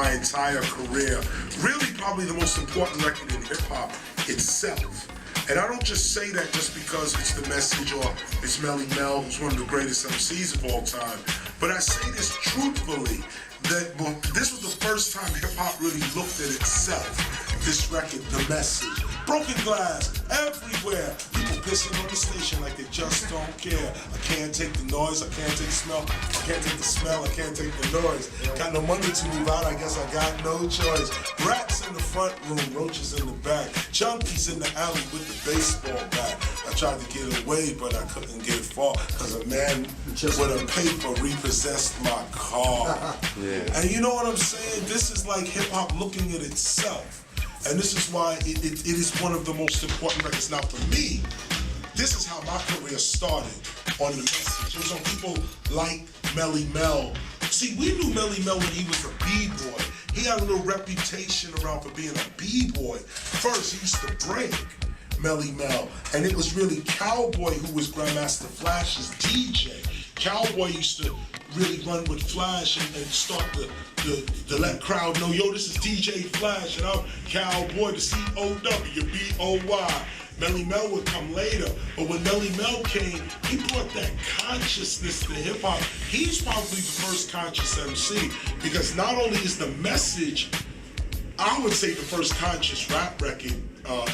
my entire career. Really, probably the most important record in hip hop itself. And I don't just say that just because it's the message or it's Melle Mel, who's one of the greatest MCs of all time. But I say this truthfully, that this was the first time hip hop really looked at itself. This record, the message. Broken glass everywhere. People pissing on the station like they just don't care. I can't take the noise, I can't take the smell, I can't take the smell, I can't take the noise. Got no money to move out, I guess I got no choice. Rats in the front room, roaches in the back, junkies in the alley with the baseball bat. I tried to get away, but I couldn't get far, cause a man with a paper repossessed my car. And you know what I'm saying? This is like hip hop looking at itself. And this is why it is one of the most important records. Now for me, this is how my career started on the message. It was on people like Melle Mel. See, we knew Melle Mel when he was a B-boy. He had a little reputation around for being a B-boy. First, he used to break, Melle Mel. And it was really Cowboy who was Grandmaster Flash's DJ. Cowboy used to really run with Flash and start to let crowd know, yo, this is DJ Flash and I'm Cowboy, the C-O-W-B-O-Y. Melle Mel would come later, but when Melle Mel came, he brought that consciousness to hip hop. He's probably the first conscious MC because not only is the message, I would say the first conscious rap record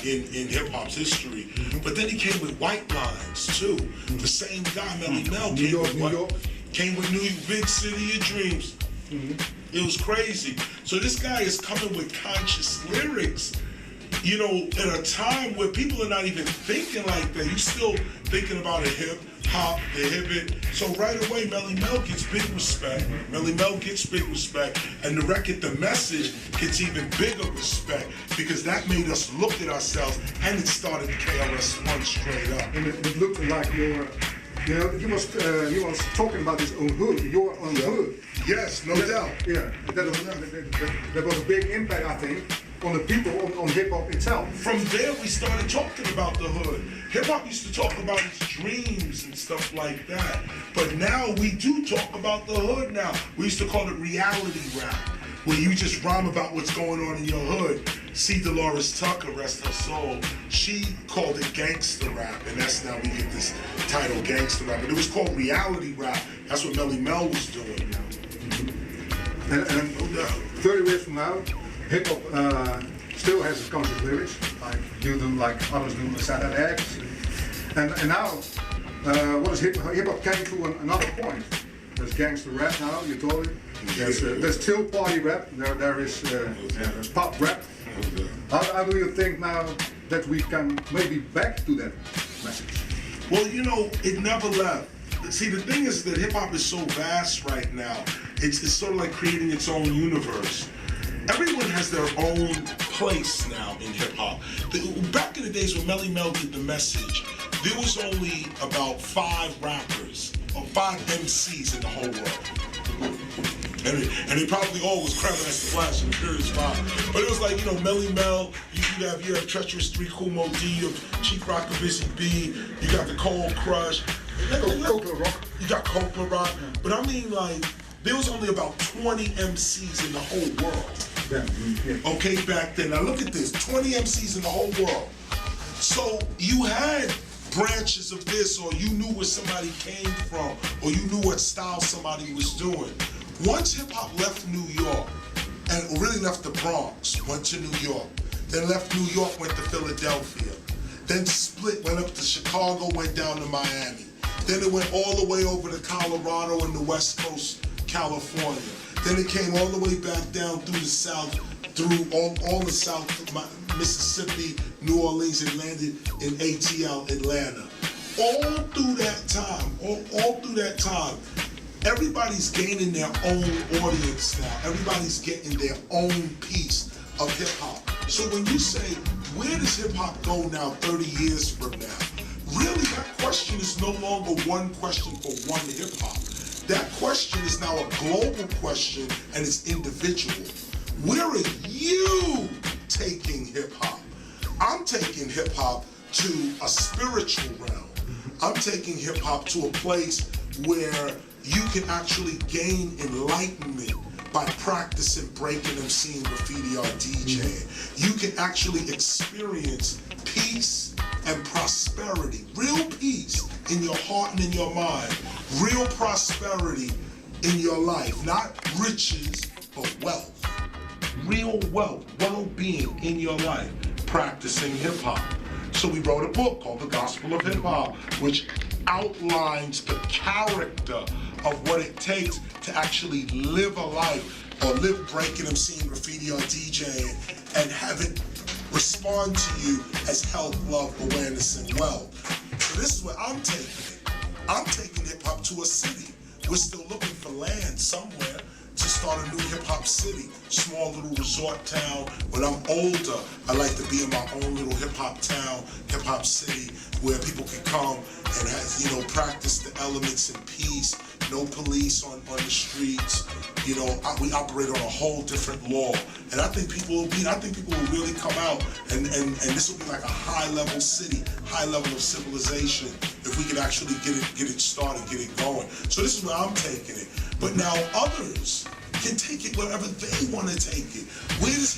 in hip hop's history, but then he came with White Lines too. The same guy, Melle Mel, came with New York, Big City of Dreams. It was crazy. So this guy is coming with conscious lyrics, you know, at a time where people are not even thinking like that. You still thinking about a hip hop, the hip. So right away, Melle Mel gets big respect. Melle Mel gets big respect, and the record, the message, gets even bigger respect because that made us look at ourselves, and it started KRS-ONE straight up. And it looked like you know, he was talking about his own hood, your own hood. Yes, no doubt. Yeah, that was a big impact, I think, on the people, on hip-hop itself. From there, we started talking about the hood. Hip-hop used to talk about its dreams and stuff like that. But now we do talk about the hood now. We used to call it reality rap, where you just rhyme about what's going on in your hood. C. Dolores Tucker, rest her soul, she called it gangster rap, and that's now we get this title, gangster rap. But it was called reality rap. That's what Melle Mel was doing. And 30 years from now, hip-hop still has its conscious lyrics, like you do, like others do with Saturday X. And now, what is hip-hop came to another point. There's gangster rap now, you told me. There's still party rap, there's pop rap. How do you think now that we can maybe back to that message? Well, you know, it never left. See, the thing is that hip-hop is so vast right now. It's sort of like creating its own universe. Everyone has their own place now in hip-hop. Back in the days when Melle Mel did the message, there was only about 5 rappers, or 5 MCs in the whole world. And they probably all was Grandmaster Flash and Furious 5. But it was like, you know, Melle Mel, you have Treacherous 3, Kool Moe Dee, Chief Rock, Busy B, you got the Cold Crush. You got Coca Rock. But I mean, like, there was only about 20 MCs in the whole world. Okay, back then. Now look at this, 20 MCs in the whole world. So you had branches of this, or you knew where somebody came from, or you knew what style somebody was doing. Once hip-hop left New York, and really left the Bronx, went to New York, then left New York, went to Philadelphia, then split, went up to Chicago, went down to Miami. Then it went all the way over to Colorado and the West Coast, California. Then it came all the way back down through the South, through all the South, Mississippi, New Orleans, and landed in ATL, Atlanta. All through that time, everybody's gaining their own audience now. Everybody's getting their own piece of hip hop. So when you say, where does hip hop go now 30 years from now? Really, that question is no longer one question for one hip hop. That question is now a global question, and it's individual. Where are you taking hip hop? I'm taking hip hop to a spiritual realm. I'm taking hip hop to a place where you can actually gain enlightenment by practicing breaking MCing, graffiti, or DJing. You can actually experience peace and prosperity, real peace in your heart and in your mind, real prosperity in your life, not riches, but wealth. Real wealth, well-being in your life, practicing hip-hop. So we wrote a book called The Gospel of Hip-Hop, which outlines the character of what it takes to actually live a life, or live breaking, MCing, graffiti, or DJing, and have it respond to you as health, love, awareness, and wealth. So this is where I'm taking it. I'm taking hip-hop to a city. We're still looking for land somewhere to start a new hip-hop city, small little resort town. When I'm older, I like to be in my own little hip-hop town, hip-hop city, where people can come and have, you know, practice the elements in peace, no police on the streets. You know, we operate on a whole different law. And I think people will really come out, and this will be like a high-level city, high level of civilization, if we could actually get it started, get it going. So this is where I'm taking it. But now others can take it wherever they want to take it. What does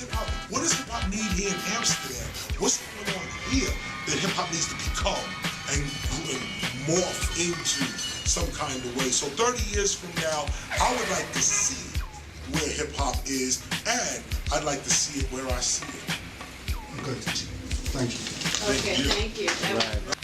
hip-hop need here in Amsterdam? What's going on here that hip-hop needs to become and morph into some kind of way? So 30 years from now, I would like to see where hip-hop is, and I'd like to see it where I see it. Good. Thank you. Okay, thank you.